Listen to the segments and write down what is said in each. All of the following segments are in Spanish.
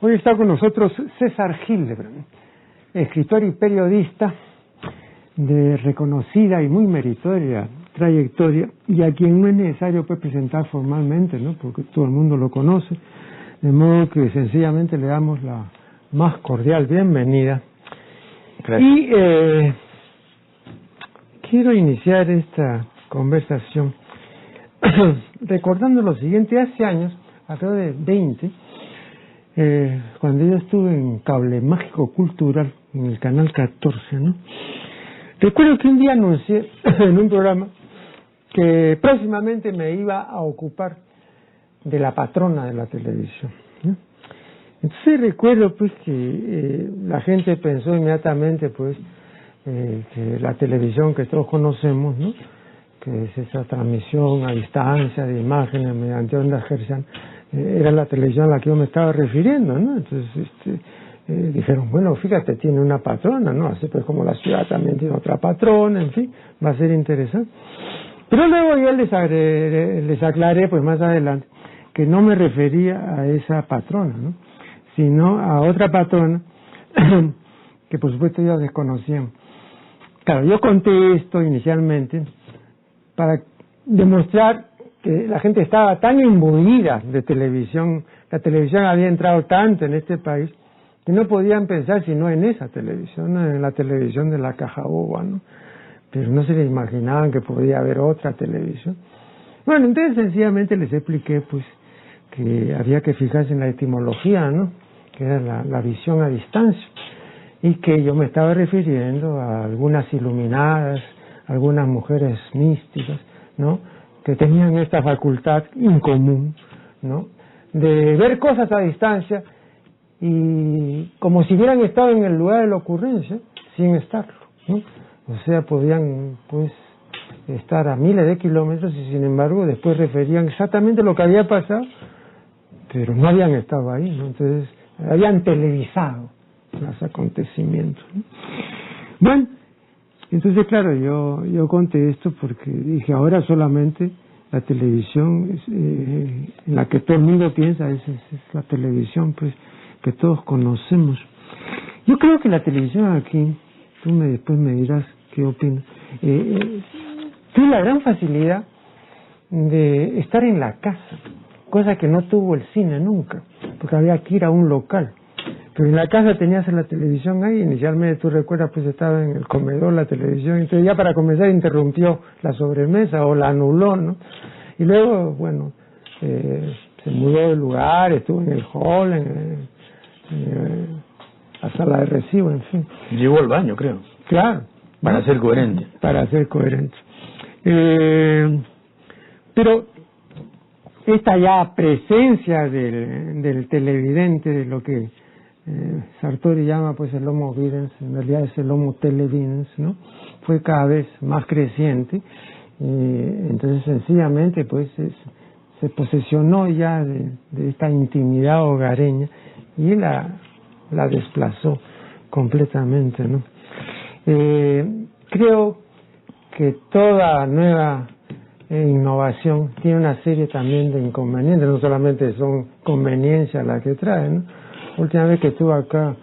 Hoy está con nosotros César Hildebrand, escritor y periodista de reconocida y muy meritoria trayectoria, y a quien no es necesario pues presentar formalmente, ¿no? Porque todo el mundo lo conoce, de modo que sencillamente le damos la más cordial bienvenida. Gracias. Y quiero iniciar esta conversación recordando lo siguiente. Hace años, alrededor de 20, cuando yo estuve en Cable Mágico Cultural, en el canal 14, ¿no? Recuerdo que un día anuncié en un programa que próximamente me iba a ocupar de la patrona de la televisión, ¿no? Entonces recuerdo pues que la gente pensó inmediatamente pues que la televisión que todos conocemos, ¿no?, que es esa transmisión a distancia de imágenes mediante ondas hertzianas, era la televisión a la que yo me estaba refiriendo, ¿no? Entonces dijeron, bueno, fíjate, tiene una patrona, ¿no? Así pues como la ciudad también tiene otra patrona, en fin, va a ser interesante. Pero luego yo les aclaré pues más adelante que no me refería a esa patrona, ¿no?, sino a otra patrona que por supuesto ellos desconocían. Claro, yo conté esto inicialmente para demostrar que la gente estaba tan imbuida de televisión, la televisión había entrado tanto en este país, que no podían pensar sino en esa televisión, en la televisión de la caja boba, ¿no? Pero no se les imaginaban que podía haber otra televisión. Bueno, entonces sencillamente les expliqué pues que había que fijarse en la etimología, ¿no?, que era la visión a distancia, y que yo me estaba refiriendo a algunas iluminadas, algunas mujeres místicas, ¿no?, que tenían esta facultad incomún, ¿no?, de ver cosas a distancia y como si hubieran estado en el lugar de la ocurrencia sin estarlo, ¿no? O sea, podían pues estar a miles de kilómetros y sin embargo después referían exactamente lo que había pasado, pero no habían estado ahí, ¿no? Entonces habían televisado los acontecimientos, ¿no? Bueno, entonces claro, yo conté esto porque dije, ahora solamente la televisión en la que todo el mundo piensa es la televisión pues que todos conocemos. Yo creo que la televisión aquí, después me dirás qué opinas, tiene la gran facilidad de estar en la casa, cosa que no tuvo el cine nunca, porque había que ir a un local. Pero en la casa tenías la televisión ahí, inicialmente tú recuerdas pues estaba en el comedor la televisión, entonces ya para comenzar interrumpió la sobremesa o la anuló, ¿no? Y luego, bueno, se mudó de lugar, estuvo en el hall, en la sala de recibo, en fin. Llegó al baño, creo. Claro. Para ser coherente. Para ser coherente. Pero esta ya presencia del televidente, de lo que Sartori llama pues el homo videns, en realidad es el homo televidens, ¿no?, fue cada vez más creciente, entonces sencillamente pues se posesionó ya de esta intimidad hogareña y la desplazó completamente, ¿no? Creo que toda nueva innovación tiene una serie también de inconvenientes, no solamente son conveniencias las que traen, ¿no? La última vez que estuve acá,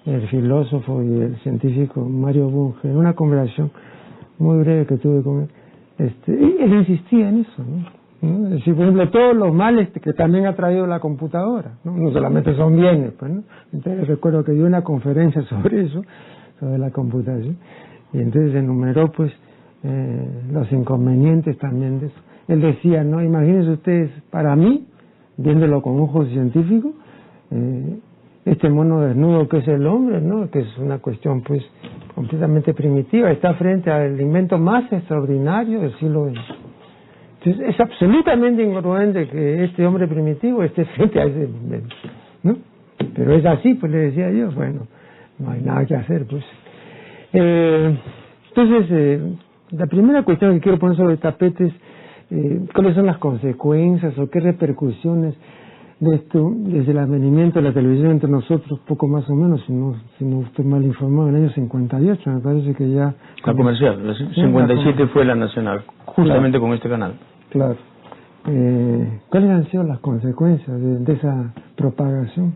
el filósofo y el científico Mario Bunge, en una conversación muy breve que tuve con él, él insistía en eso, ¿no? Es decir, por ejemplo, todos los males que también ha traído la computadora, no solamente son bienes, pues, ¿no? Entonces recuerdo que dio una conferencia sobre eso, sobre la computación, y entonces enumeró pues los inconvenientes también de eso. Él decía, no, imagínense ustedes, para mí, viéndolo con ojos científicos, este mono desnudo que es el hombre, ¿no?, que es una cuestión pues completamente primitiva, está frente al invento más extraordinario del siglo XX. Entonces es absolutamente incongruente que este hombre primitivo esté frente a ese invento, ¿no? Pero es así, pues le decía yo, bueno, no hay nada que hacer, pues. Entonces, la primera cuestión que quiero poner sobre el tapete es cuáles son las consecuencias o qué repercusiones de esto desde el advenimiento de la televisión entre nosotros, poco más o menos, si no estoy mal informado, en el año 58 me parece que ya... La comercial, la 57 fue la nacional, justamente, claro, con este canal. Claro. ¿Cuáles han sido las consecuencias de esa propagación?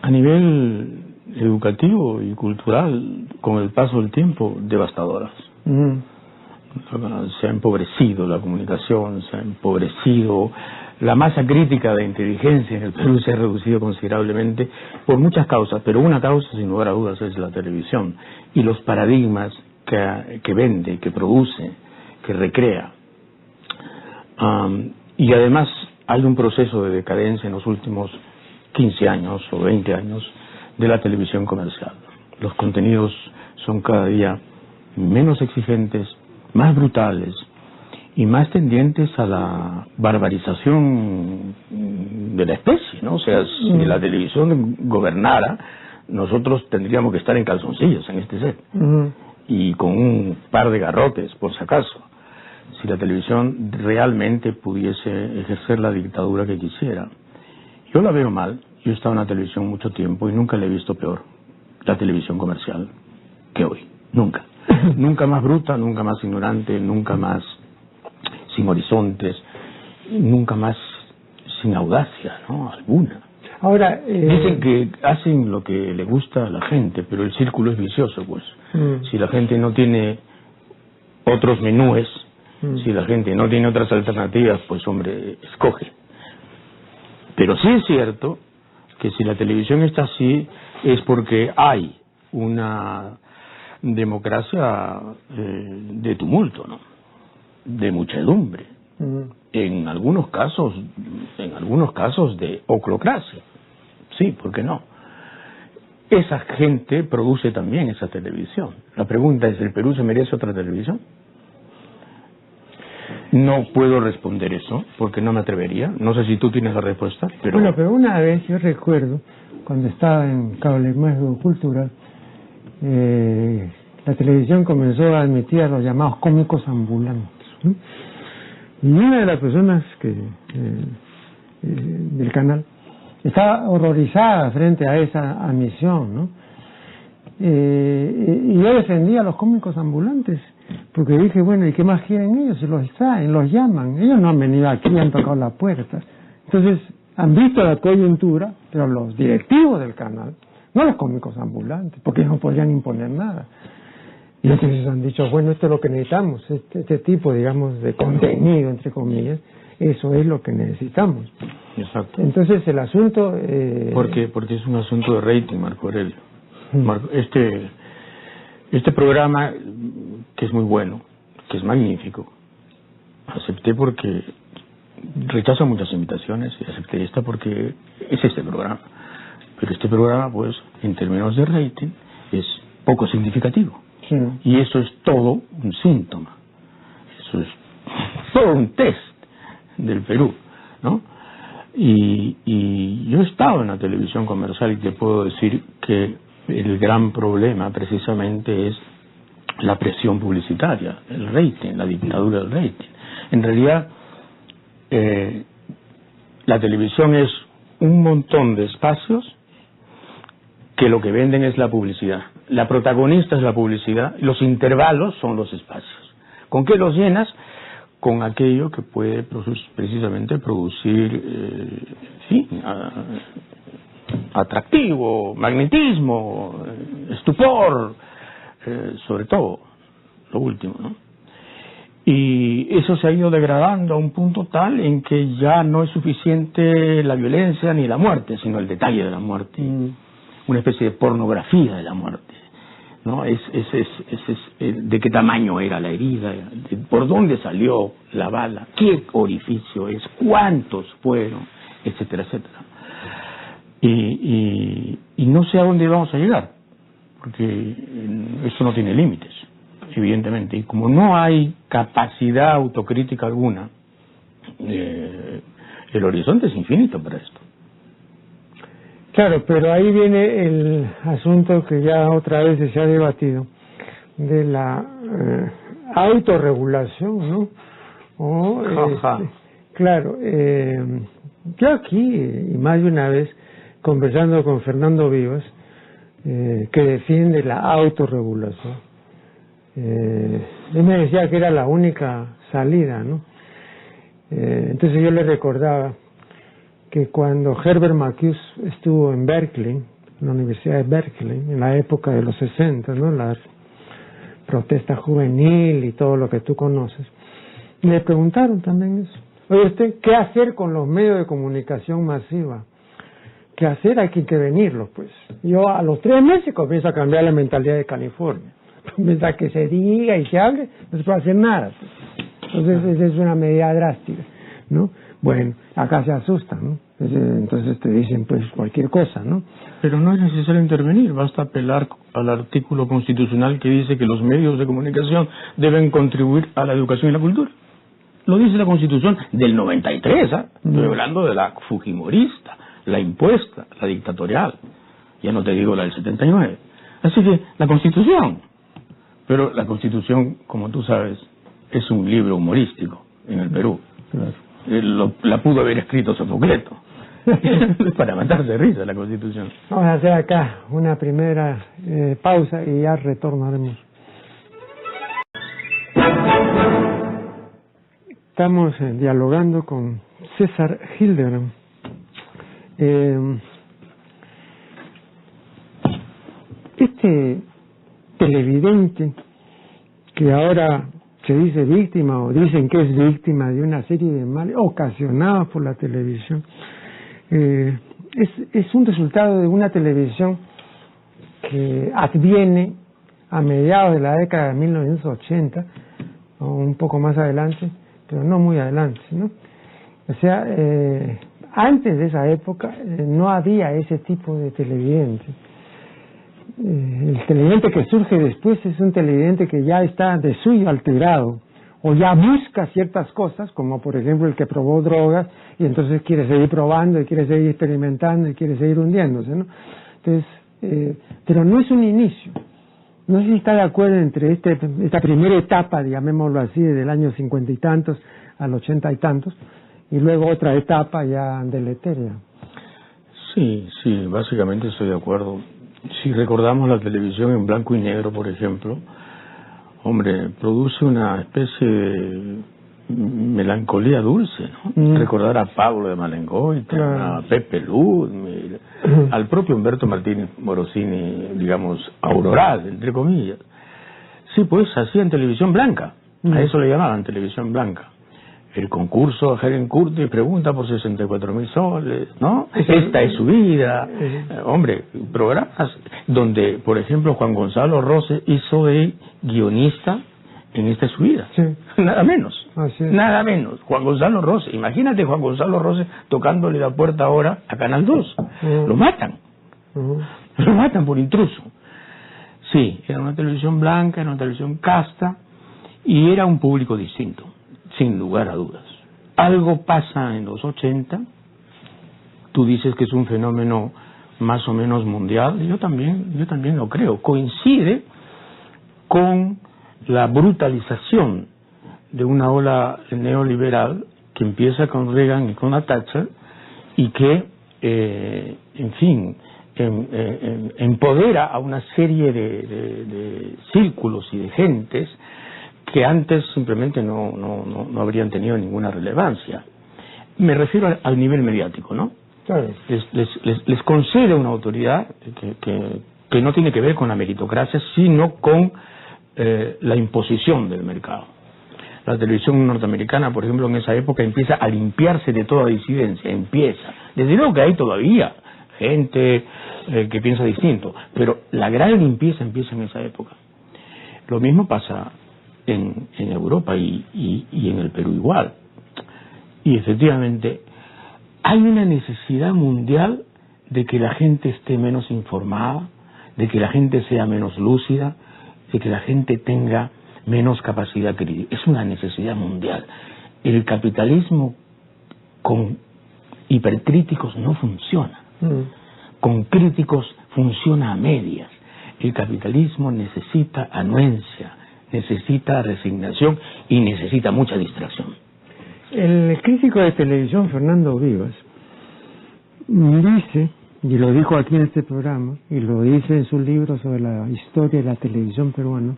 A nivel educativo y cultural, con el paso del tiempo, devastadoras. Se ha empobrecido la comunicación, se ha empobrecido la masa crítica de inteligencia en el Perú, se ha reducido considerablemente por muchas causas, pero una causa sin lugar a dudas es la televisión y los paradigmas que vende, que produce, que recrea. Y además hay un proceso de decadencia en los últimos 15 años o 20 años de la televisión comercial. Los contenidos son cada día menos exigentes, más brutales y más tendientes a la barbarización de la especie, ¿no? O sea, si la televisión gobernara, nosotros tendríamos que estar en calzoncillos en este set y con un par de garrotes, por si acaso, si la televisión realmente pudiese ejercer la dictadura que quisiera. Yo la veo mal. Yo he estado en la televisión mucho tiempo y nunca la he visto peor, la televisión comercial, que hoy. Nunca. Nunca más bruta, nunca más ignorante, nunca más sin horizontes, nunca más sin audacia, ¿no? Alguna. Ahora, dicen que hacen lo que le gusta a la gente, pero el círculo es vicioso, pues. Si la gente no tiene otros menúes, si la gente no tiene otras alternativas, pues hombre, escoge. Pero sí es cierto que si la televisión está así es porque hay una democracia de tumulto, ¿no? De muchedumbre, en algunos casos de oclocracia. Sí, ¿por qué no? Esa gente produce también esa televisión. La pregunta es, ¿el Perú se merece otra televisión? No puedo responder eso, porque no me atrevería. No sé si tú tienes la respuesta, pero... Bueno, pero una vez yo recuerdo, cuando estaba en Cable Mágico Cultural, la televisión comenzó a admitir a los llamados cómicos ambulantes, ¿no? Y una de las personas del canal estaba horrorizada frente a esa admisión, ¿no? Y yo defendía a los cómicos ambulantes, porque dije, bueno, ¿y qué más quieren ellos? Si los extraen, los llaman. Ellos no han venido aquí, han tocado la puerta. Entonces, han visto la coyuntura, pero los directivos del canal, no los cómicos ambulantes, porque ellos no podrían imponer nada. Y entonces han dicho, bueno, esto es lo que necesitamos, este tipo, digamos, de contenido, entre comillas, eso es lo que necesitamos. Exacto. Entonces, el asunto... Porque es un asunto de rating, Marco Aurelio. Este programa, que es muy bueno, que es magnífico, acepté porque rechazo muchas invitaciones y acepté esta porque es este programa. Pero este programa, pues, en términos de rating, es poco significativo. Sí. Y eso es todo un síntoma. Eso es todo un test del Perú, ¿no? Y yo he estado en la televisión comercial y te puedo decir que el gran problema precisamente es la presión publicitaria, el rating, la dictadura del rating. En realidad, la televisión es un montón de espacios que lo que venden es la publicidad. La protagonista es la publicidad, los intervalos son los espacios. ¿Con qué los llenas? Con aquello que puede precisamente producir atractivo, magnetismo, estupor, sobre todo, lo último, ¿no? Y eso se ha ido degradando a un punto tal en que ya no es suficiente la violencia ni la muerte, sino el detalle de la muerte, una especie de pornografía de la muerte, ¿no? De qué tamaño era la herida, por dónde salió la bala, qué orificio es, cuántos fueron, etcétera, etcétera. Y no sé a dónde vamos a llegar, porque esto no tiene límites, evidentemente, y como no hay capacidad autocrítica alguna, el horizonte es infinito para esto. Claro, pero ahí viene el asunto que ya otra vez se ha debatido, de la autorregulación, ¿no? Claro, yo aquí, y más de una vez, conversando con Fernando Vivas, que defiende la autorregulación, él me decía que era la única salida, ¿no? Entonces yo le recordaba que cuando Herbert Marcuse estuvo en Berkeley, en la Universidad de Berkeley, en la época de los 60, ¿no? La protesta juvenil y todo lo que tú conoces, le preguntaron también eso. Oye, usted, ¿qué hacer con los medios de comunicación masiva? ¿Qué hacer? Hay que intervenirlos, pues. Yo a los 3 meses comienzo a cambiar la mentalidad de California. Mientras que se diga y se hable, no se puede hacer nada, pues. Entonces, esa es una medida drástica, ¿no? Bueno, acá se asustan, ¿no? Entonces te dicen, pues, cualquier cosa, ¿no? Pero no es necesario intervenir, basta apelar al artículo constitucional que dice que los medios de comunicación deben contribuir a la educación y la cultura. Lo dice la Constitución del 93, ¿ah? Estoy hablando de la fujimorista, la impuesta, la dictatorial. Ya no te digo la del 79. Así que la Constitución. Pero la Constitución, como tú sabes, es un libro humorístico en el Perú. Claro. La pudo haber escrito Sofocleto. Para matarse de risa la Constitución. Vamos a hacer acá una primera pausa y ya retornaremos. Estamos dialogando con César Hildebrand. Este televidente que ahora se dice víctima o dicen que es víctima de una serie de males ocasionados por la televisión, es un resultado de una televisión que adviene a mediados de la década de 1980 o un poco más adelante, pero no muy adelante, ¿no? O sea, antes de esa época no había ese tipo de televidente. El televidente que surge después es un televidente que ya está de suyo alterado o ya busca ciertas cosas, como por ejemplo el que probó drogas y entonces quiere seguir probando y quiere seguir experimentando y quiere seguir hundiéndose, ¿no? Entonces, pero no es un inicio. No sé si está de acuerdo entre esta primera etapa, llamémoslo así, del año 50 y tantos al 80 y tantos, y luego otra etapa ya deleteria. Sí, básicamente estoy de acuerdo. Si recordamos la televisión en blanco y negro, por ejemplo, hombre, produce una especie de melancolía dulce, ¿no? Recordar a Pablo de Malengoy, claro, a Pepe Luz, al propio Humberto Martínez Morosini, digamos, auroral, entre comillas. Sí, pues hacían televisión blanca, a eso le llamaban televisión blanca. El concurso Helen Curtis pregunta por 64.000 soles, ¿no? Esta es su vida. Hombre, programas donde, por ejemplo, Juan Gonzalo Rose hizo de guionista en Esta es su vida. Sí. Nada menos. Nada menos. Juan Gonzalo Rose. Imagínate Juan Gonzalo Rose tocándole la puerta ahora a Canal 2. Lo matan. Lo matan por intruso. Sí, era una televisión blanca, era una televisión casta y era un público distinto. Sin lugar a dudas. Algo pasa en los 80, tú dices que es un fenómeno más o menos mundial, yo también lo creo. Coincide con la brutalización de una ola neoliberal que empieza con Reagan y con la Thatcher y que, en fin, empodera a una serie de círculos y de gentes que antes simplemente no habrían tenido ninguna relevancia. Me refiero al nivel mediático, ¿no? Claro. Les concede una autoridad que no tiene que ver con la meritocracia, sino con la imposición del mercado. La televisión norteamericana, por ejemplo, en esa época empieza a limpiarse de toda disidencia, Desde luego que hay todavía gente que piensa distinto, pero la gran limpieza empieza en esa época. Lo mismo pasa en Europa y en el Perú igual. Y efectivamente hay una necesidad mundial de que la gente esté menos informada, de que la gente sea menos lúcida, de que la gente tenga menos capacidad crítica. Es una necesidad mundial. El capitalismo con hipercríticos no funciona. Con críticos funciona a medias. El capitalismo necesita anuencia, necesita resignación y necesita mucha distracción. El crítico de televisión Fernando Vivas dice, y lo dijo aquí en este programa, y lo dice en su libro sobre la historia de la televisión peruana,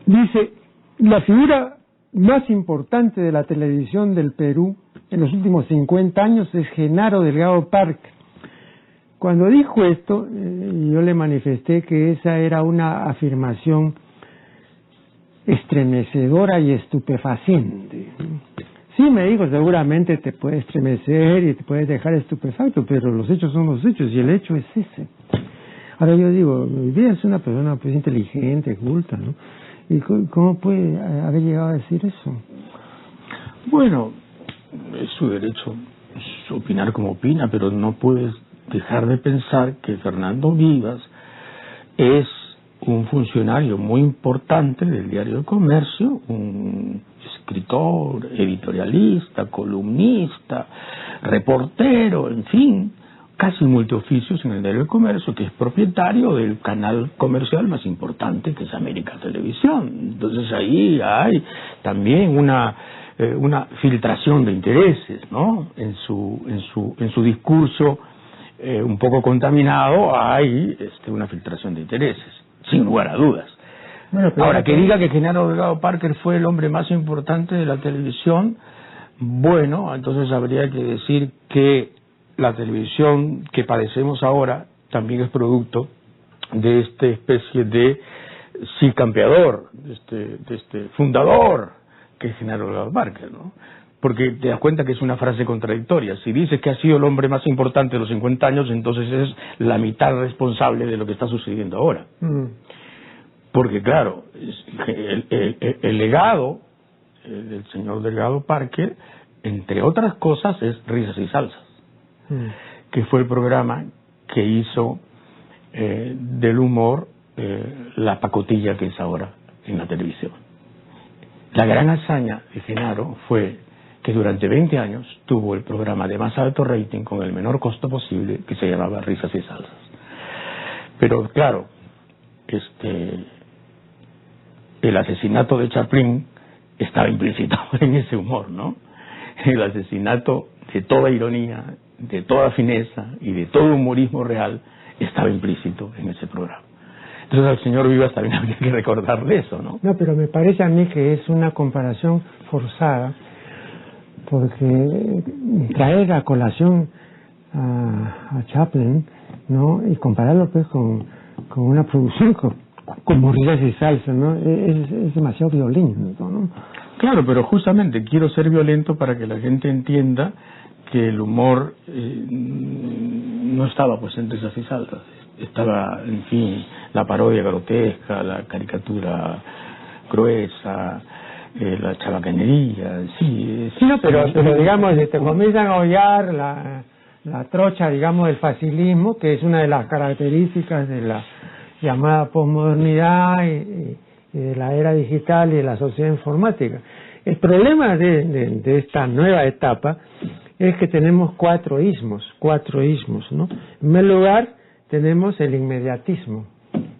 dice, la figura más importante de la televisión del Perú en los últimos 50 años es Genaro Delgado Parker. Cuando dijo esto, yo le manifesté que esa era una afirmación estremecedora y estupefaciente. Sí, me dijo, seguramente te puede estremecer y te puede dejar estupefacto, pero los hechos son los hechos y el hecho es ese. Ahora yo digo, mi vida es una persona pues inteligente, culta, ¿no? ¿Y cómo puede haber llegado a decir eso? Bueno, es su derecho opinar como opina, pero no puedes dejar de pensar que Fernando Vivas es un funcionario muy importante del Diario del Comercio, un escritor, editorialista, columnista, reportero, en fin, casi multioficios en el Diario del Comercio, que es propietario del canal comercial más importante, que es América Televisión. Entonces ahí hay también una filtración de intereses, ¿no? En su discurso un poco contaminado hay una filtración de intereses, sin lugar a dudas. Bueno, ahora, que diga que Genaro Delgado Parker fue el hombre más importante de la televisión, bueno, entonces habría que decir que la televisión que padecemos ahora también es producto de esta especie de sí campeador, de este fundador, que es Genaro Delgado Parker, ¿no? Porque te das cuenta que es una frase contradictoria. Si dices que ha sido el hombre más importante de los 50 años, entonces es la mitad responsable de lo que está sucediendo ahora. Porque claro, el legado del señor Delgado Parker, entre otras cosas, es Risas y Salsas, que fue el programa que hizo del humor la pacotilla que es ahora en la televisión. La gran hazaña de Genaro fue que durante 20 años tuvo el programa de más alto rating con el menor costo posible, que se llamaba Risas y Salsas. Pero claro, el asesinato de Chaplin estaba implícito en ese humor, ¿no? El asesinato de toda ironía, de toda fineza y de todo humorismo real estaba implícito en ese programa. Entonces al señor Vivas también habría que recordarle eso, ¿no? No, pero me parece a mí que es una comparación forzada, porque traer a colación a Chaplin, ¿no? Y compararlo pues con una producción como Risas y Salsas, ¿no? Es demasiado violento, ¿no? Claro, pero justamente quiero ser violento para que la gente entienda que el humor no estaba pues en Risas y Salsas. Estaba, en fin, la parodia grotesca, la caricatura gruesa, la chabacanería, sí. No, pero digamos, te comienzan a hollar la trocha, digamos, del facilismo, que es una de las características de la llamada posmodernidad y de la era digital y de la sociedad informática. El problema de esta nueva etapa es que tenemos cuatro ismos, ¿no? En primer lugar, tenemos el inmediatismo,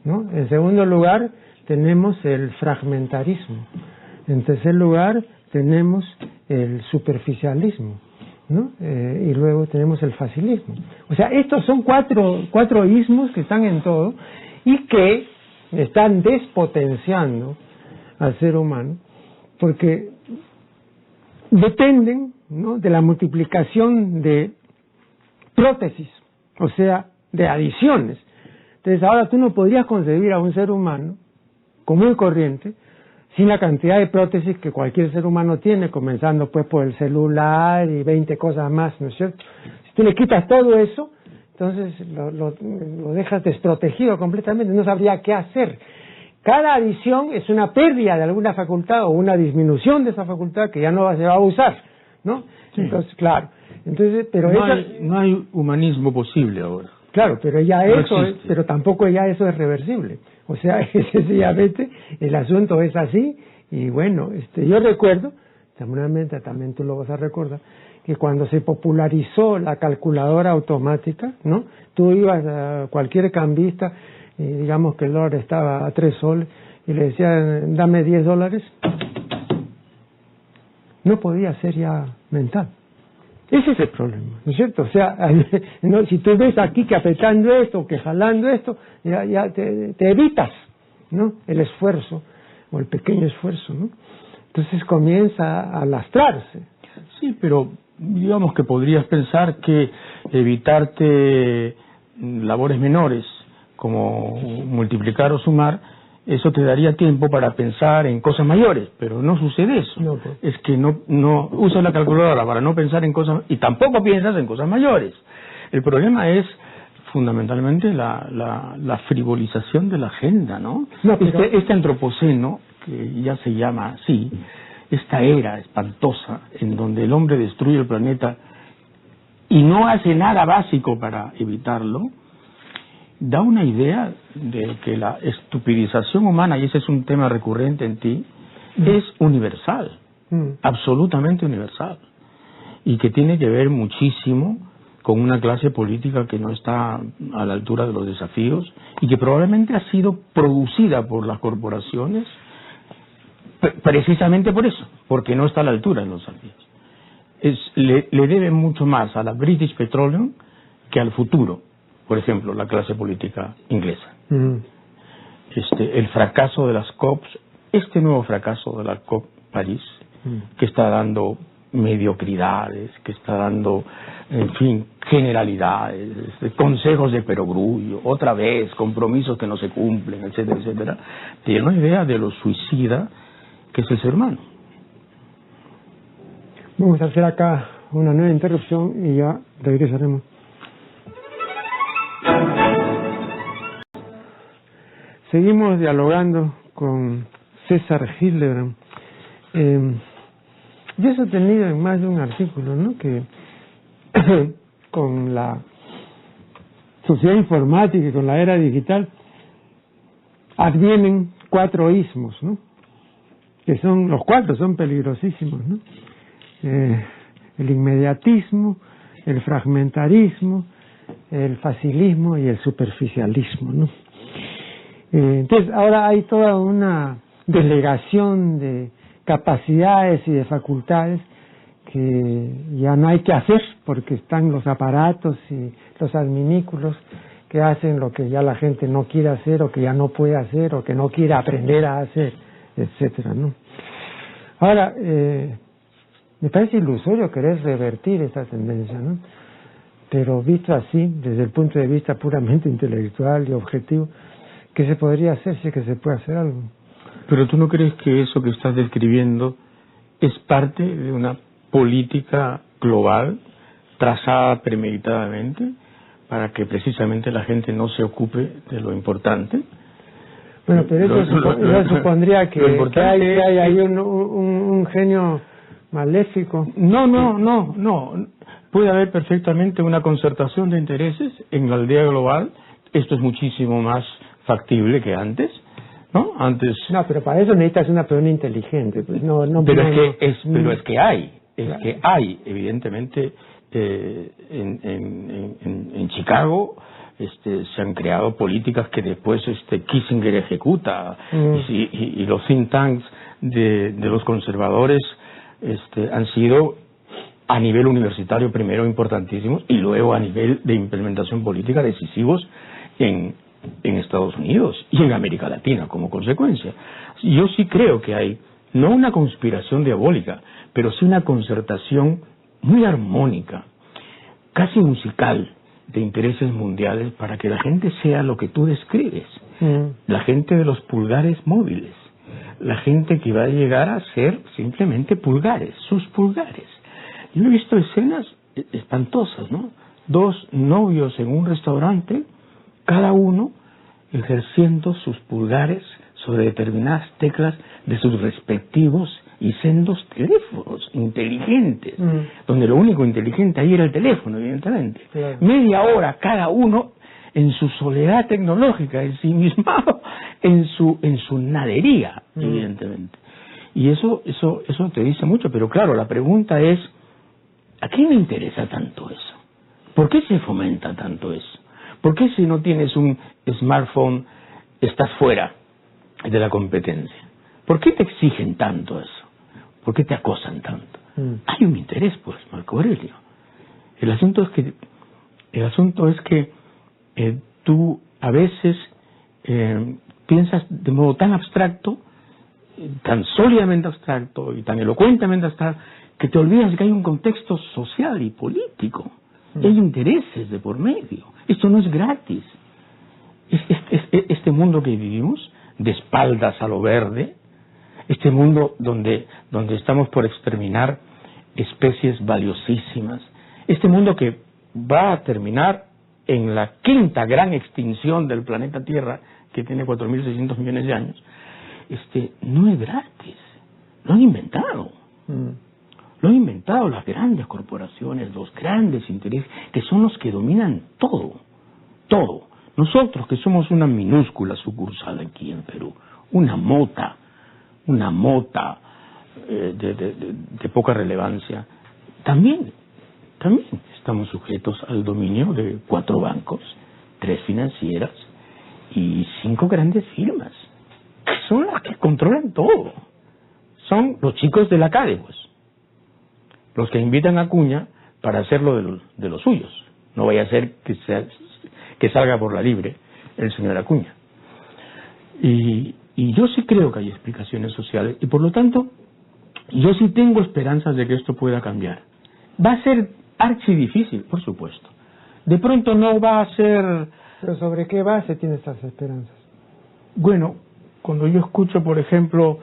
¿no? En segundo lugar, tenemos el fragmentarismo. En tercer lugar, tenemos el superficialismo, ¿no? Y luego tenemos el facilismo. O sea, estos son cuatro ismos que están en todo y que están despotenciando al ser humano, porque dependen, ¿no?, de la multiplicación de prótesis, o sea, de adiciones. Entonces ahora tú no podrías concebir a un ser humano común y corriente sin la cantidad de prótesis que cualquier ser humano tiene, comenzando pues por el celular y 20 cosas más, ¿no es cierto? Si tú le quitas todo eso, entonces lo dejas desprotegido completamente, no sabría qué hacer. Cada adición es una pérdida de alguna facultad o una disminución de esa facultad que ya no se va a usar, ¿no? Sí. Entonces, claro. Entonces, pero no hay humanismo posible ahora. Claro, pero ya no eso, pero tampoco ya eso es reversible. O sea, sencillamente el asunto es así y bueno, yo recuerdo, seguramente también tú lo vas a recordar, que cuando se popularizó la calculadora automática, ¿no? Tú ibas a cualquier cambista y digamos que el dólar estaba a 3 soles y le decían, dame $10, no podía ser ya mental. Ese es el problema, ¿no es cierto? O sea, no, si tú ves aquí que apretando esto, que jalando esto, ya te evitas, ¿no?, el esfuerzo o el pequeño esfuerzo, ¿no? Entonces comienza a lastrarse. Sí, pero digamos que podrías pensar que evitarte labores menores, como multiplicar o sumar, eso te daría tiempo para pensar en cosas mayores, pero no sucede eso. No, pues. Es que no usas la calculadora para no pensar en cosas, y tampoco piensas en cosas mayores. El problema es fundamentalmente la frivolización de la agenda, ¿no? Este antropoceno, que ya se llama así, esta era espantosa en donde el hombre destruye el planeta y no hace nada básico para evitarlo, da una idea de que la estupidización humana, y ese es un tema recurrente en ti, es universal, absolutamente universal, y que tiene que ver muchísimo con una clase política que no está a la altura de los desafíos y que probablemente ha sido producida por las corporaciones precisamente por eso, porque no está a la altura de los desafíos. Le debe mucho más a la British Petroleum que al futuro, por ejemplo, la clase política inglesa. El fracaso de las COPs, este nuevo fracaso de la COP París, que está dando mediocridades, que está dando, en fin, generalidades, consejos de perogrullo, otra vez, compromisos que no se cumplen, etcétera, etcétera, tiene una idea de lo suicida que es el ser humano. Vamos a hacer acá una nueva interrupción y ya regresaremos. Seguimos dialogando con César Hildebrand. Yo he sostenido en más de un artículo, ¿no?, que con la sociedad informática y con la era digital advienen 4 ismos, ¿no?, que son, los 4 son peligrosísimos, ¿no? El inmediatismo, el fragmentarismo, el facilismo y el superficialismo, ¿no? Entonces ahora hay toda una delegación de capacidades y de facultades que ya no hay que hacer porque están los aparatos y los adminículos que hacen lo que ya la gente no quiere hacer o que ya no puede hacer o que no quiere aprender a hacer, etcétera, ¿no? Ahora, me parece ilusorio querer revertir esa tendencia, ¿no? Pero visto así, desde el punto de vista puramente intelectual y objetivo, ¿qué se podría hacer si es que se puede hacer algo? Pero ¿tú no crees que eso que estás describiendo es parte de una política global trazada premeditadamente para que precisamente la gente no se ocupe de lo importante? Bueno, pero eso supondría que hay ahí un genio maléfico. No. Puede haber perfectamente una concertación de intereses en la aldea global. Esto es muchísimo más factible que antes, ¿no? Antes. No, pero para eso necesitas una persona inteligente. Pues pero es que hay, evidentemente, en Chicago. Se han creado políticas que después Kissinger ejecuta y los think tanks de los conservadores han sido a nivel universitario primero importantísimos y luego a nivel de implementación política decisivos en Estados Unidos y en América Latina como consecuencia. Yo sí creo que hay no una conspiración diabólica, pero sí una concertación muy armónica, casi musical, de intereses mundiales para que la gente sea lo que tú describes, la gente de los pulgares móviles, la gente que va a llegar a ser simplemente pulgares, sus pulgares. Yo he visto escenas espantosas, ¿no? 2 novios en un restaurante, cada uno ejerciendo sus pulgares sobre determinadas teclas de sus respectivos y sendos teléfonos inteligentes, donde lo único inteligente ahí era el teléfono, evidentemente. Claro. Media hora cada uno en su soledad tecnológica, en sí mismado, en su nadería, evidentemente. Y eso te dice mucho, pero claro, la pregunta es, ¿a quién le interesa tanto eso? ¿Por qué se fomenta tanto eso? ¿Por qué si no tienes un smartphone estás fuera de la competencia? ¿Por qué te exigen tanto eso? ¿Por qué te acosan tanto? Hay un interés, pues, Marco Aurelio. El asunto es que tú a veces piensas de modo tan abstracto, tan sólidamente abstracto y tan elocuentemente abstracto, que te olvidas que hay un contexto social y político. Hay intereses de por medio. Esto no es gratis. Este mundo que vivimos, de espaldas a lo verde, este mundo donde estamos por exterminar especies valiosísimas, este mundo que va a terminar en la quinta gran extinción del planeta Tierra, que tiene 4.600 millones de años, no es gratis. Lo han inventado. Lo han inventado las grandes corporaciones, los grandes intereses, que son los que dominan todo. Todo. Nosotros, que somos una minúscula sucursal aquí en Perú, una mota de poca relevancia, también estamos sujetos al dominio de 4 bancos, 3 financieras y 5 grandes firmas, que son las que controlan todo. Son los chicos de la CADE, pues, los que invitan a Acuña para hacerlo de los suyos. No vaya a ser que salga por la libre el señor Acuña. Y yo sí creo que hay explicaciones sociales, y por lo tanto yo sí tengo esperanzas de que esto pueda cambiar. Va a ser archidifícil, por supuesto. De pronto no va a ser... ¿Pero sobre qué base tiene estas esperanzas? Bueno, cuando yo escucho, por ejemplo,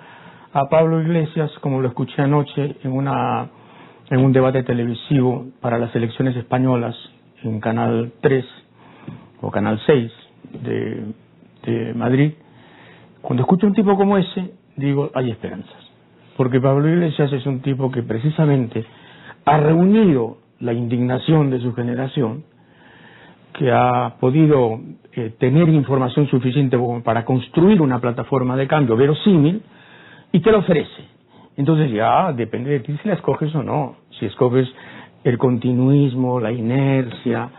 a Pablo Iglesias, como lo escuché anoche en un debate televisivo para las elecciones españolas en Canal 3 o Canal 6 de Madrid, cuando escucho a un tipo como ese, digo, hay esperanzas. Porque Pablo Iglesias es un tipo que precisamente ha reunido la indignación de su generación, que ha podido tener información suficiente para construir una plataforma de cambio verosímil, y te la ofrece. Entonces ya depende de ti si la escoges o no. Si escoges el continuismo, la inercia,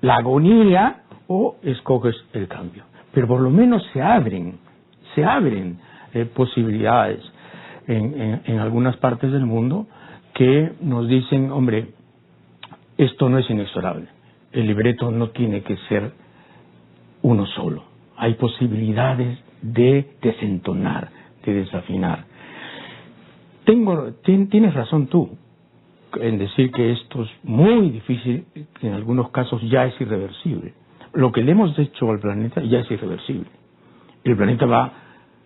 la agonía, o escoges el cambio. Pero por lo menos se abren posibilidades en algunas partes del mundo que nos dicen, hombre, esto no es inexorable. El libreto no tiene que ser uno solo. Hay posibilidades de desentonar, de desafinar. Tienes razón tú en decir que esto es muy difícil, que en algunos casos ya es irreversible. Lo que le hemos hecho al planeta ya es irreversible. El planeta va a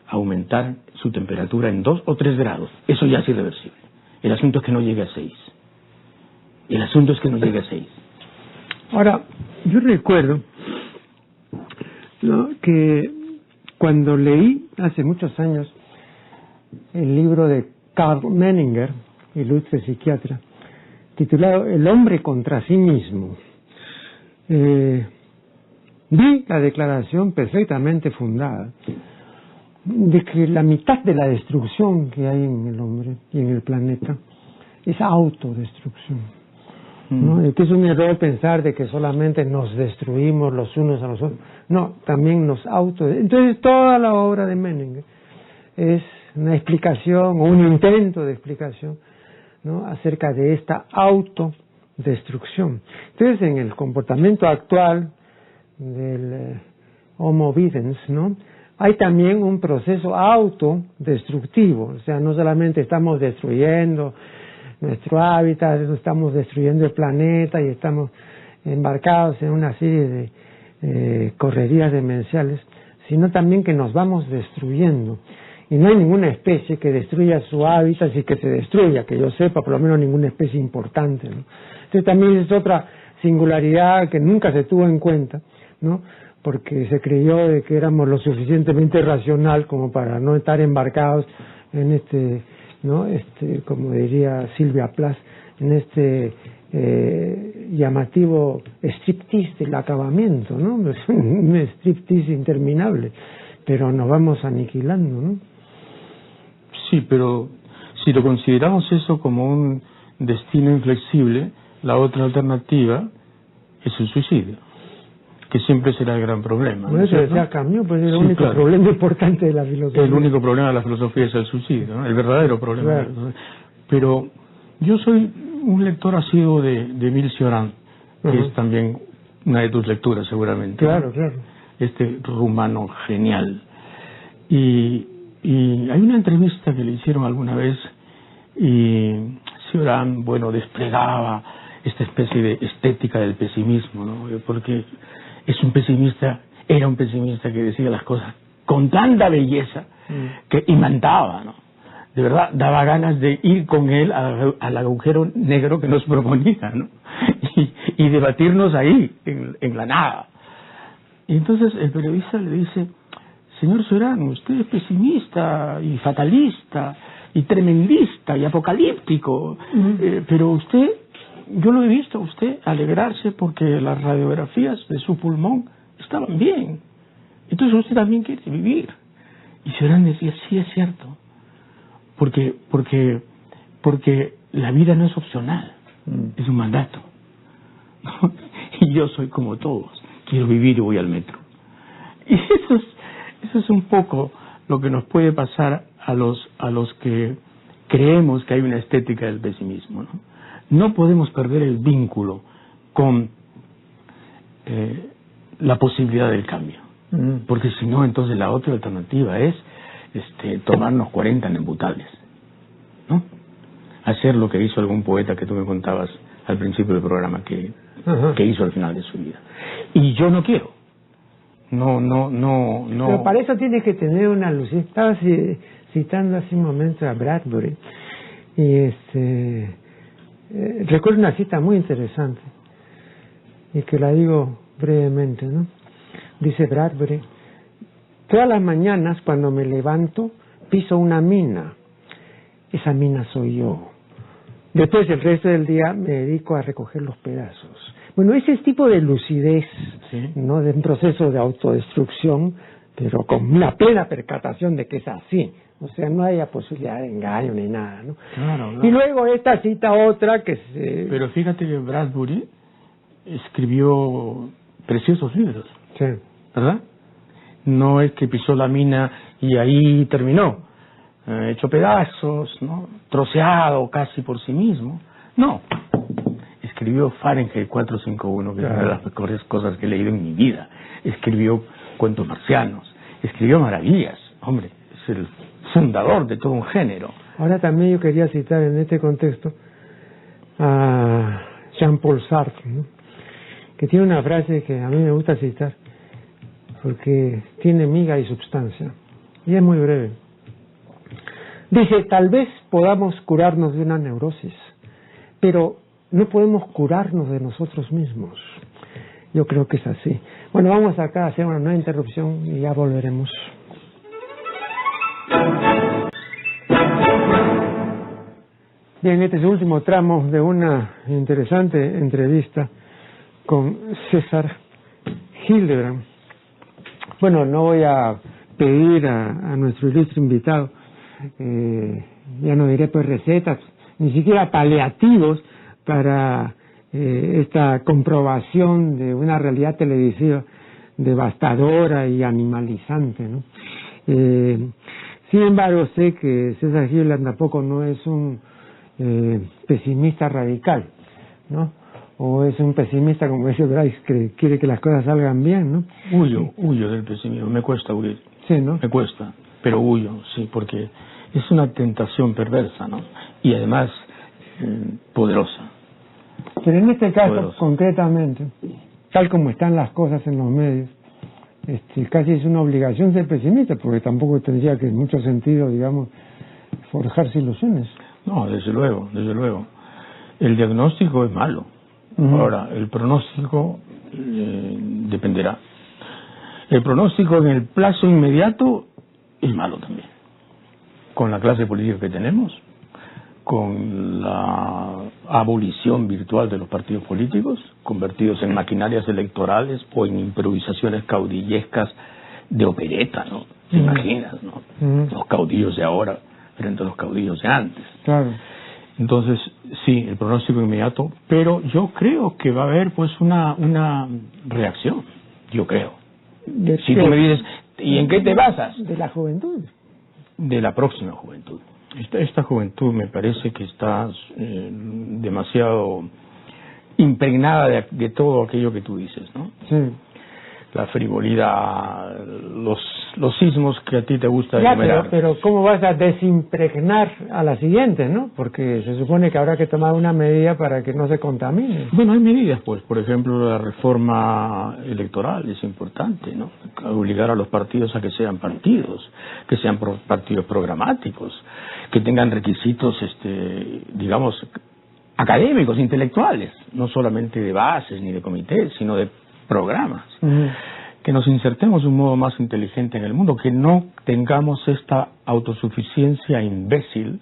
aumentar su temperatura en 2 o 3 grados. Eso ya es irreversible. El asunto es que no llegue a 6. Ahora, yo recuerdo que cuando leí hace muchos años el libro de Karl Menninger, ilustre psiquiatra, titulado El hombre contra sí mismo, vi la declaración perfectamente fundada de que la mitad de la destrucción que hay en el hombre y en el planeta es autodestrucción, ¿no? Y que es un error pensar de que solamente nos destruimos los unos a los otros. No, también nos Entonces toda la obra de Menninger es una explicación o un intento de explicación, ¿no?, acerca de esta autodestrucción. Entonces, en el comportamiento actual del Homo videns, ¿no?, hay también un proceso autodestructivo. O sea, no solamente estamos destruyendo nuestro hábitat, estamos destruyendo el planeta y estamos embarcados en una serie de correrías demenciales, sino también que nos vamos destruyendo. Y no hay ninguna especie que destruya su hábitat y que se destruya, que yo sepa, por lo menos ninguna especie importante, ¿no? Entonces también es otra singularidad que nunca se tuvo en cuenta, ¿no?, porque se creyó de que éramos lo suficientemente racional como para no estar embarcados en ¿no?, como diría Silvia Plath, en llamativo striptease del acabamiento, ¿no? Un striptease interminable, pero nos vamos aniquilando, ¿no? Sí, pero si lo consideramos eso como un destino inflexible, la otra alternativa es el suicidio, que siempre será el gran problema. Bueno, eso ya cambió, pues es el único problema importante de la filosofía. El único problema de la filosofía es el suicidio, ¿no? El verdadero problema. Claro. Pero yo soy un lector asiduo de Émile Cioran, que es también una de tus lecturas seguramente. Claro, ¿no? claro. Este rumano genial. Y hay una entrevista que le hicieron alguna vez y Cioran, bueno, desplegaba esta especie de estética del pesimismo, ¿no? Porque es un pesimista, era un pesimista que decía las cosas con tanta belleza que imantaba, ¿no? De verdad, daba ganas de ir con él al agujero negro que nos proponía, ¿no? Y debatirnos ahí, en la nada. Y entonces el periodista le dice: señor Cioran, usted es pesimista y fatalista y tremendista y apocalíptico, pero usted, yo lo he visto a usted alegrarse porque las radiografías de su pulmón estaban bien. Entonces usted también quiere vivir. Y Cioran decía: sí, es cierto, porque la vida no es opcional, es un mandato. Y yo soy como todos, quiero vivir y voy al metro. Y eso es un poco lo que nos puede pasar a los que creemos que hay una estética del pesimismo, ¿no? No podemos perder el vínculo con la posibilidad del cambio, porque si no, entonces la otra alternativa es tomarnos 40 embutables, ¿no? Hacer lo que hizo algún poeta que tú me contabas al principio del programa que hizo al final de su vida. Y yo no quiero. No. Pero para eso tienes que tener una luz. Estaba citando hace un momento a Bradbury y recuerdo una cita muy interesante y que la digo brevemente, ¿no? Dice Bradbury: todas las mañanas cuando me levanto piso una mina. Esa mina soy yo. Después el resto del día me dedico a recoger los pedazos. Bueno, ese tipo de lucidez, ¿sí?, ¿no?, de un proceso de autodestrucción, pero con una plena percatación de que es así. O sea, no haya posibilidad de engaño ni nada, ¿no? Claro. Y luego esta cita otra que Pero fíjate que Bradbury escribió preciosos libros, sí, ¿verdad? No es que pisó la mina y ahí terminó, hecho pedazos, ¿no?, troceado casi por sí mismo. No, escribió Fahrenheit 451, que es una de las mejores cosas que he leído en mi vida. Escribió Cuentos marcianos, escribió maravillas. Hombre, es el fundador de todo un género. Ahora también yo quería citar en este contexto a Jean-Paul Sartre, ¿no?, que tiene una frase que a mí me gusta citar porque tiene miga y substancia y es muy breve. Dice: tal vez podamos curarnos de una neurosis, pero no podemos curarnos de nosotros mismos. Yo creo que es así. Bueno, vamos acá a hacer una nueva interrupción y ya volveremos. Bien, este es el último tramo de una interesante entrevista con César Hildebrand. Bueno, no voy a pedir a nuestro ilustre invitado, ya no diré pues recetas, ni siquiera paliativos para esta comprobación de una realidad televisiva devastadora y animalizante, ¿no? Sin embargo, sé que César Hildebrand tampoco no es un pesimista radical, ¿no? O es un pesimista, como dice Bryce, que quiere que las cosas salgan bien, ¿no? Huyo del pesimismo, me cuesta huir. Sí, ¿no? Me cuesta, pero huyo, sí, porque es una tentación perversa, ¿no? Y además poderosa. Pero en este caso, poderosa, concretamente, tal como están las cosas en los medios, casi es una obligación ser pesimista, porque tampoco tendría que en mucho sentido, digamos, forjarse ilusiones. No, desde luego, desde luego. El diagnóstico es malo. Ahora, el pronóstico dependerá. El pronóstico en el plazo inmediato es malo también. Con la clase política que tenemos, con la abolición virtual de los partidos políticos, convertidos en maquinarias electorales o en improvisaciones caudillescas de opereta, ¿no? ¿Te imaginas, no? Los caudillos de ahora frente a los caudillos de antes. Claro. Entonces, sí, el pronóstico inmediato, pero yo creo que va a haber pues una reacción, yo creo. Si tú me dices, ¿y en qué te basas? De la juventud. De la próxima juventud. Esta juventud me parece que está demasiado impregnada de todo aquello que tú dices, ¿no? Sí. La frivolidad, los los sismos que a ti te gusta ya, enumerar. pero ¿cómo vas a desimpregnar a la siguiente, no? Porque se supone que habrá que tomar una medida para que no se contamine. Bueno, hay medidas, pues, por ejemplo, la reforma electoral es importante, ¿no? Obligar a los partidos a que sean partidos partidos programáticos, que tengan requisitos, digamos, académicos, intelectuales, no solamente de bases ni de comités, sino de programas. Que nos insertemos de un modo más inteligente en el mundo, que no tengamos esta autosuficiencia imbécil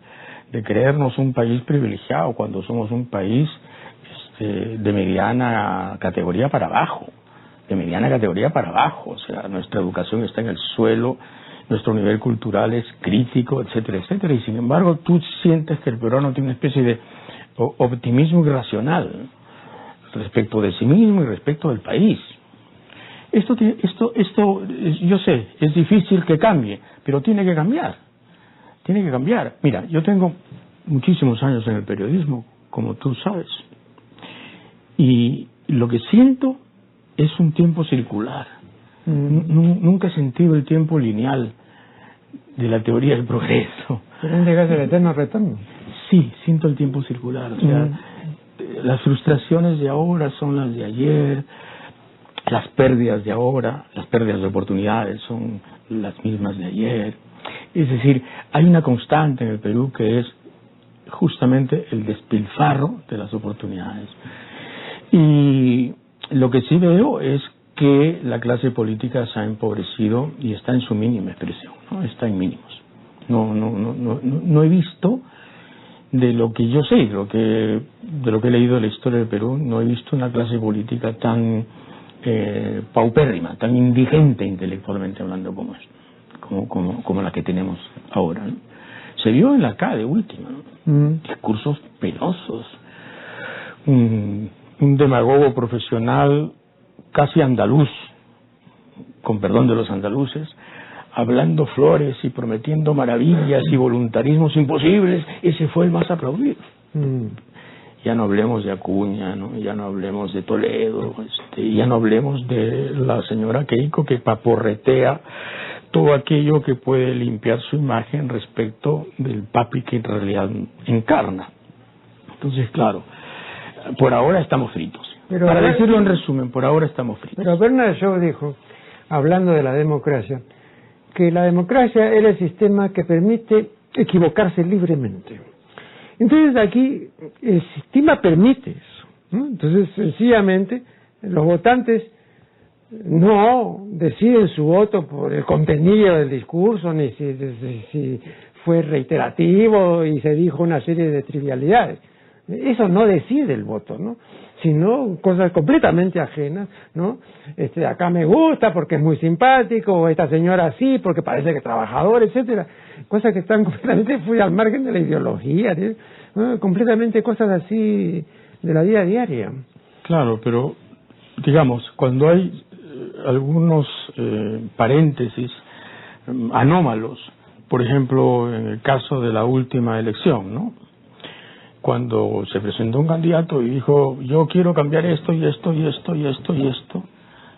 de creernos un país privilegiado cuando somos un país de mediana categoría para abajo, o sea, nuestra educación está en el suelo, nuestro nivel cultural es crítico, etcétera, etcétera, y sin embargo tú sientes que el peruano tiene una especie de optimismo irracional respecto de sí mismo y respecto del país. Esto yo sé, es difícil que cambie, pero tiene que cambiar. Mira, yo tengo muchísimos años en el periodismo, como tú sabes, y lo que siento es un tiempo circular. Nunca he sentido el tiempo lineal de la teoría del progreso. ¿Pero llegas al eterno retorno? Sí, siento el tiempo circular. O sea, las frustraciones de ahora son las de ayer, las pérdidas de ahora, las pérdidas de oportunidades son las mismas de ayer. Es decir, hay una constante en el Perú que es justamente el despilfarro de las oportunidades. Y lo que sí veo es que la clase política se ha empobrecido y está en su mínima expresión, ¿no? Está en mínimos. No he visto, de lo que yo sé, de lo que he leído de la historia del Perú, no he visto una clase política tan paupérrima, tan indigente intelectualmente hablando como la que tenemos ahora, ¿no? Se vio en la CADE última, ¿no? Discursos penosos, un demagogo profesional casi andaluz, con perdón de los andaluces, hablando flores y prometiendo maravillas y voluntarismos imposibles. Ese fue el más aplaudido. Ya no hablemos de Acuña, ¿no? Ya no hablemos de Toledo, ya no hablemos de la señora Keiko, que paporretea todo aquello que puede limpiar su imagen respecto del papi que en realidad encarna. Entonces, claro, por ahora estamos fritos. Pero para decirlo en resumen, por ahora estamos fritos. Pero Bernard Shaw dijo, hablando de la democracia, que la democracia es el sistema que permite equivocarse libremente. Entonces aquí el sistema permite eso, ¿no? Entonces sencillamente los votantes no deciden su voto por el contenido del discurso, ni si fue reiterativo y se dijo una serie de trivialidades. Eso no decide el voto, ¿no? Sino cosas completamente ajenas, ¿no? Acá me gusta porque es muy simpático, o esta señora sí porque parece que es trabajador, etcétera. Cosas que están completamente fuera al margen de la ideología, ¿no? Completamente cosas así de la vida diaria. Claro, pero digamos, cuando hay algunos paréntesis anómalos, por ejemplo, en el caso de la última elección, ¿no? Cuando se presentó un candidato y dijo, yo quiero cambiar esto y esto y esto y esto y esto,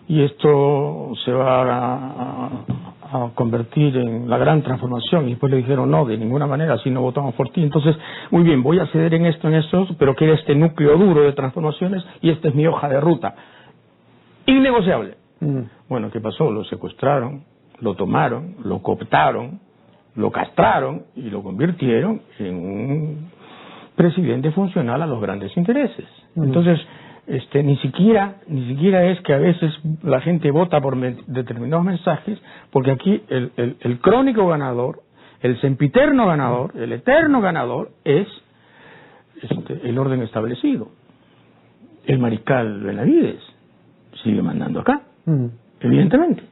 y esto se va a convertir en la gran transformación, y después le dijeron, no, de ninguna manera, si no votamos por ti. Entonces, muy bien, voy a ceder en esto, pero quiero este núcleo duro de transformaciones y esta es mi hoja de ruta. Innegociable. Bueno, ¿qué pasó? Lo secuestraron, lo tomaron, lo cooptaron, lo castraron y lo convirtieron en un presidente funcional a los grandes intereses. Entonces, ni siquiera es que a veces la gente vota por determinados mensajes, porque aquí el crónico ganador, el sempiterno ganador, el eterno ganador es el orden establecido. El mariscal Benavides sigue mandando acá, evidentemente.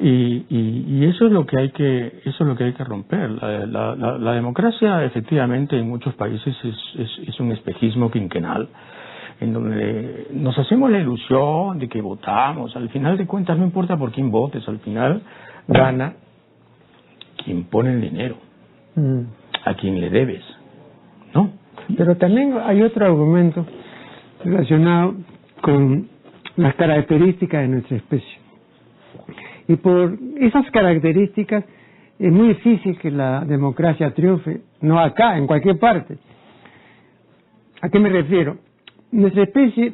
Y eso es lo que hay que romper. La democracia, efectivamente, en muchos países es un espejismo quinquenal, en donde nos hacemos la ilusión de que votamos. Al final de cuentas no importa por quién votes, al final gana quien pone el dinero, a quien le debes, ¿no? Pero también hay otro argumento relacionado con las características de nuestra especie. Y por esas características es muy difícil que la democracia triunfe, no acá, en cualquier parte. ¿A qué me refiero? Nuestra especie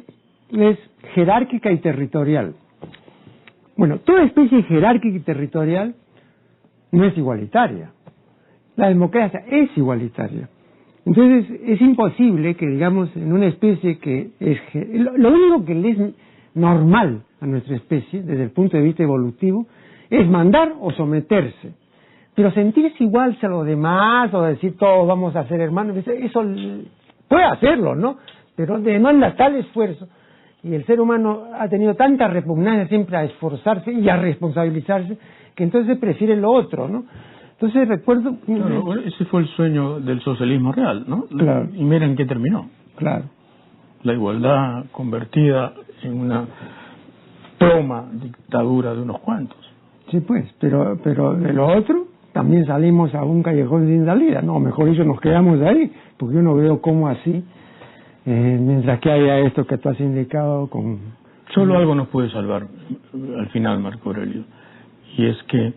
es jerárquica y territorial. Bueno, toda especie jerárquica y territorial no es igualitaria. La democracia es igualitaria. Entonces, es imposible que, digamos, en una especie que es... Lo único que le es normal a nuestra especie, desde el punto de vista evolutivo, es mandar o someterse. Pero sentirse igual a los demás, o decir todos vamos a ser hermanos, eso puede hacerlo, ¿no? Pero demanda tal esfuerzo, y el ser humano ha tenido tanta repugnancia siempre a esforzarse y a responsabilizarse, que entonces prefiere lo otro, ¿no? Entonces recuerdo... Claro, ese fue el sueño del socialismo real, ¿no? Claro. Y miren en qué terminó. Claro. La igualdad convertida en una ploma dictadura de unos cuantos. Sí, pues, pero de lo otro también salimos a un callejón sin salida. No, mejor dicho, nos quedamos ahí, porque yo no veo cómo así, mientras que haya esto que tú has indicado con... Solo algo nos puede salvar al final, Marco Aurelio, y es que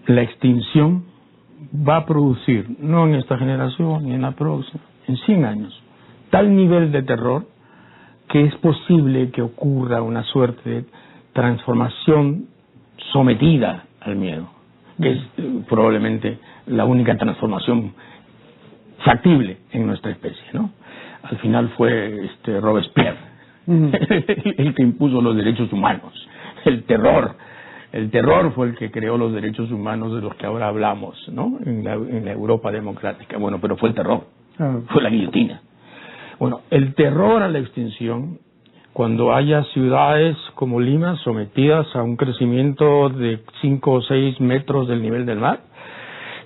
la extinción va a producir, no en esta generación ni en la próxima, en 100 años, tal nivel de terror que es posible que ocurra una suerte de transformación sometida al miedo, que es probablemente la única transformación factible en nuestra especie, ¿no? Al final fue Robespierre el que impuso los derechos humanos, el terror fue el que creó los derechos humanos de los que ahora hablamos, ¿no? En la Europa democrática. Bueno, pero fue el terror, fue la guillotina. Bueno, el terror a la extinción, cuando haya ciudades como Lima sometidas a un crecimiento de 5 o 6 metros del nivel del mar,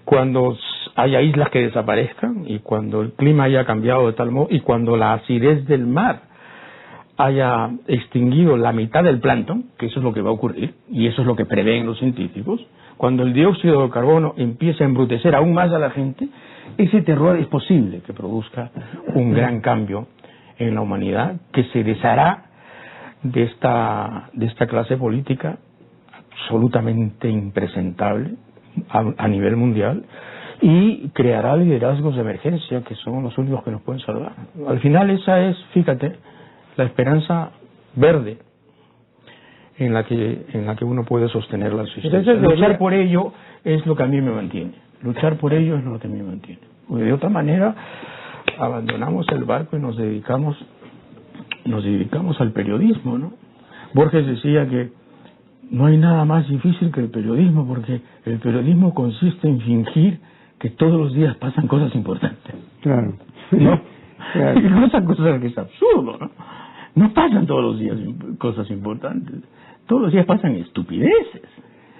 cuando haya islas que desaparezcan y cuando el clima haya cambiado de tal modo y cuando la acidez del mar haya extinguido la mitad del plancton, que eso es lo que va a ocurrir, y eso es lo que prevén los científicos, cuando el dióxido de carbono empiece a embrutecer aún más a la gente, ese terror es posible que produzca un gran cambio en la humanidad, que se deshará de esta clase política absolutamente impresentable a nivel mundial, y creará liderazgos de emergencia que son los únicos que nos pueden salvar. Al final esa es, fíjate, la esperanza verde en la que uno puede sostener la existencia. Luchar por ello es lo que a mí me mantiene. Luchar por ello es lo que a mí me mantiene. Porque de otra manera abandonamos el barco y nos dedicamos al periodismo, ¿no? Borges decía que no hay nada más difícil que el periodismo, porque el periodismo consiste en fingir que todos los días pasan cosas importantes. Claro. ¿No? Claro. Y no esas cosas que es absurdo, ¿no? No pasan todos los días cosas importantes. Todos los días pasan estupideces.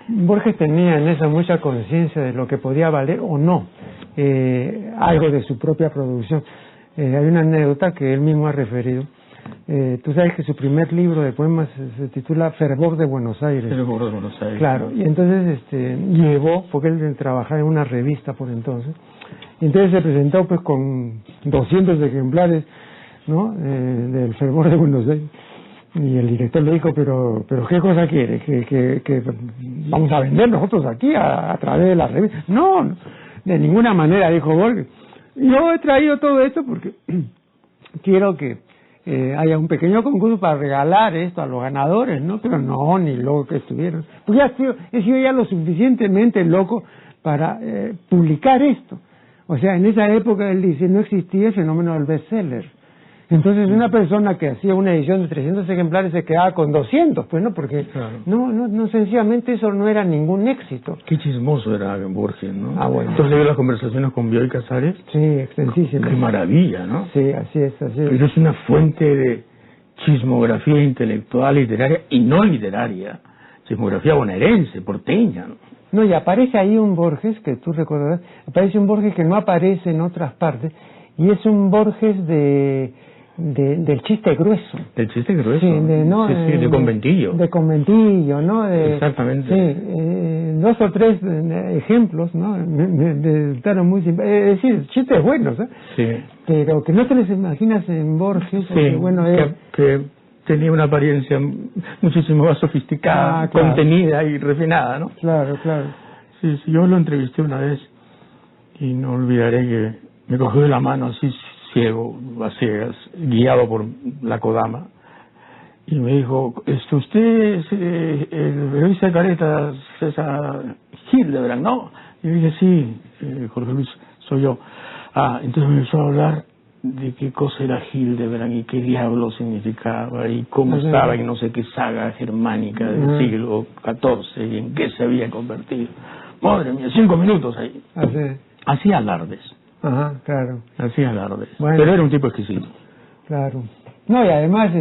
Borges tenía en eso mucha conciencia de lo que podía valer o no algo de su propia producción. Hay una anécdota que él mismo ha referido. Tú sabes que su primer libro de poemas se titula Fervor de Buenos Aires. Fervor de Buenos Aires. Claro, y entonces llevó, porque él trabajaba en una revista por entonces, y entonces se presentó pues con 200 ejemplares, ¿no? Del Fervor de Buenos Aires. Y el director le dijo, pero ¿qué cosa quiere? ¿Que vamos a vender nosotros aquí a través de la revista? No, de ninguna manera, dijo Borges. Yo he traído todo esto porque quiero que haya un pequeño concurso para regalar esto a los ganadores, ¿no? Pero no, ni loco que estuvieron. Pues ya he sido ya lo suficientemente loco para publicar esto. O sea, en esa época él dice, no existía el fenómeno del bestseller. Entonces una persona que hacía una edición de 300 ejemplares se quedaba con 200, pues no, porque claro. no sencillamente eso no era ningún éxito. Qué chismoso era Borges, ¿no? Ah, bueno. ¿Entonces leí las conversaciones con Bioy Casares? Sí, extensísimas. Qué maravilla, ¿no? Sí, así es. Pero es una fuente de chismografía intelectual, literaria y no literaria. Chismografía bonaerense, porteña, ¿no? No, y aparece ahí un Borges, que tú recordarás, aparece un Borges que no aparece en otras partes, y es un Borges del chiste grueso. Del chiste grueso. Sí, de conventillo. De conventillo, ¿no? Exactamente. Sí, 2 o 3 ejemplos, ¿no? Me resultaron muy simpáticos. Es decir, chistes buenos, ¿eh? Sí. Pero que no te les imaginas en Borges. Sí, bueno, que tenía una apariencia muchísimo más sofisticada, claro, contenida y refinada, ¿no? Claro, claro. Sí, sí, yo lo entrevisté una vez y no olvidaré que me cogió de la mano así ciego, a ciegas, guiado por la Kodama, y me dijo, usted es el periodista de Caleta, César Hildebrand, ¿no? Y yo dije, sí, Jorge Luis, soy yo. Entonces me empezó a hablar de qué cosa era Hildebrand y qué diablo significaba y cómo estaba en no sé qué saga germánica del siglo XIV y en qué se había convertido. Madre mía, 5 minutos ahí. Hacía alardes. Ajá, claro. Hacía alardes. Bueno, pero era un tipo exquisito. Claro. No, y además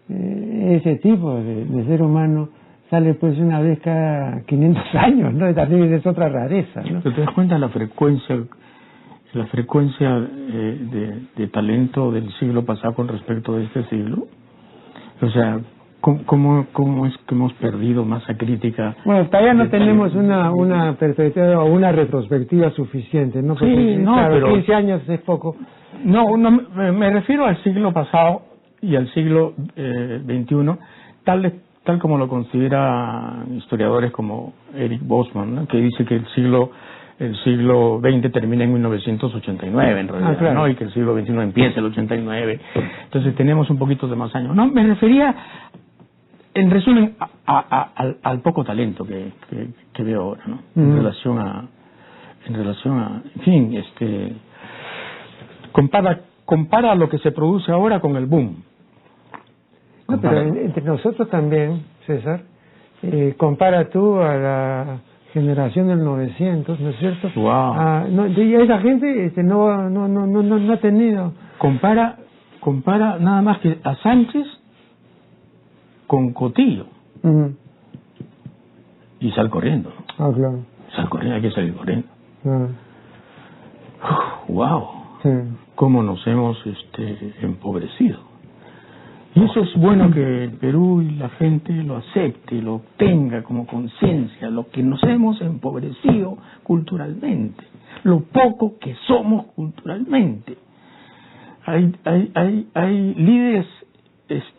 ese tipo de ser humano sale pues una vez cada 500 años, ¿no? También es otra rareza, ¿no? ¿Te das cuenta la frecuencia de talento del siglo pasado con respecto de este siglo? O sea, ¿cómo es que hemos perdido masa crítica? Bueno, todavía no tenemos una perspectiva o una retrospectiva suficiente, ¿no? Porque, sí, no, claro, pero 15 años es poco. No, me refiero al siglo pasado y al siglo XXI, tal como lo consideran historiadores como Eric Bosman, ¿no? Que dice que el siglo XX termina en 1989 en realidad, claro, ¿no? Y que el siglo XXI empieza el 89. Entonces tenemos un poquito de más años. No, me refería, en resumen, al poco talento que veo ahora, ¿no? En relación a, en fin, compara lo que se produce ahora con el boom. No, pero entre nosotros también, César, compara tú a la generación del 900, ¿no es cierto? Wow. Y esa gente no ha tenido. Compara nada más que a Sánchez con Cotillo. Y sal corriendo. Claro. Sal corriendo, hay que salir corriendo. Wow. Sí. Cómo nos hemos empobrecido. Y eso es bueno que el Perú y la gente lo acepte, lo tenga como conciencia, lo que nos hemos empobrecido culturalmente, lo poco que somos culturalmente. Hay líderes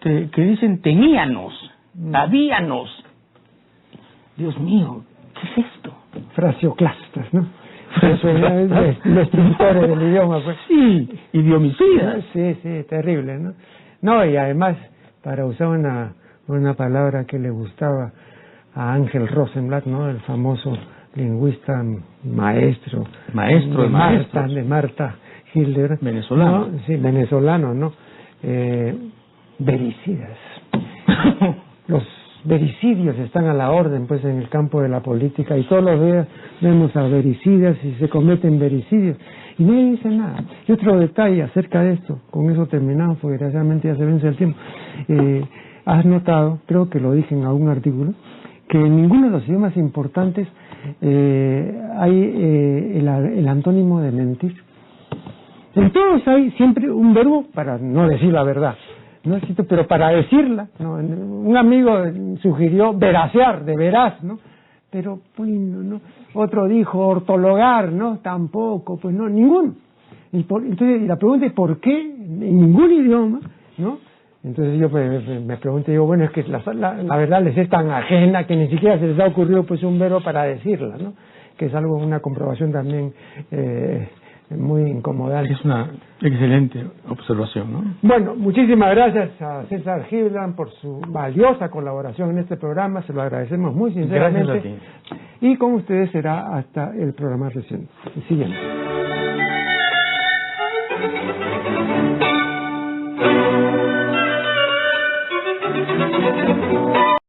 que dicen teníanos, habíanos. Dios mío, ¿qué es esto? Fraseoclastas, ¿no? Los pintores del idioma, pues. Sí, idiomicidas. Sí, terrible, ¿no? No, y además, para usar una palabra que le gustaba a Ángel Rosenblatt, ¿no? El famoso lingüista maestro de Marta Hildebrand. Venezolano. ¿No? Sí, venezolano, ¿no? Vericidas. Los vericidios están a la orden, pues, en el campo de la política, y todos los días vemos a vericidas y se cometen vericidios y nadie dice nada. Y otro detalle acerca de esto, con eso terminamos porque desgraciadamente ya se vence el tiempo. Has notado, creo que lo dije en algún artículo, que en ninguno de los idiomas importantes hay el antónimo de mentir. En todos hay siempre un verbo para no decir la verdad, ¿no? Pero para decirla, ¿no? Un amigo sugirió veracear, de veraz, ¿no? Pero bueno, ¿no? Otro dijo ortologar, ¿no? Tampoco, pues no, ninguno. Entonces la pregunta es ¿por qué en ningún idioma, ¿no? Entonces yo me pregunto, digo, bueno, es que la verdad les es tan ajena que ni siquiera se les ha ocurrido pues un verbo para decirla, ¿no? Que es algo, una comprobación también muy incomodante. Es una excelente observación, ¿no? Bueno, muchísimas gracias a César Hildebrand por su valiosa colaboración en este programa, se lo agradecemos muy sinceramente. Gracias a ti. Y con ustedes será hasta el programa reciente. El siguiente.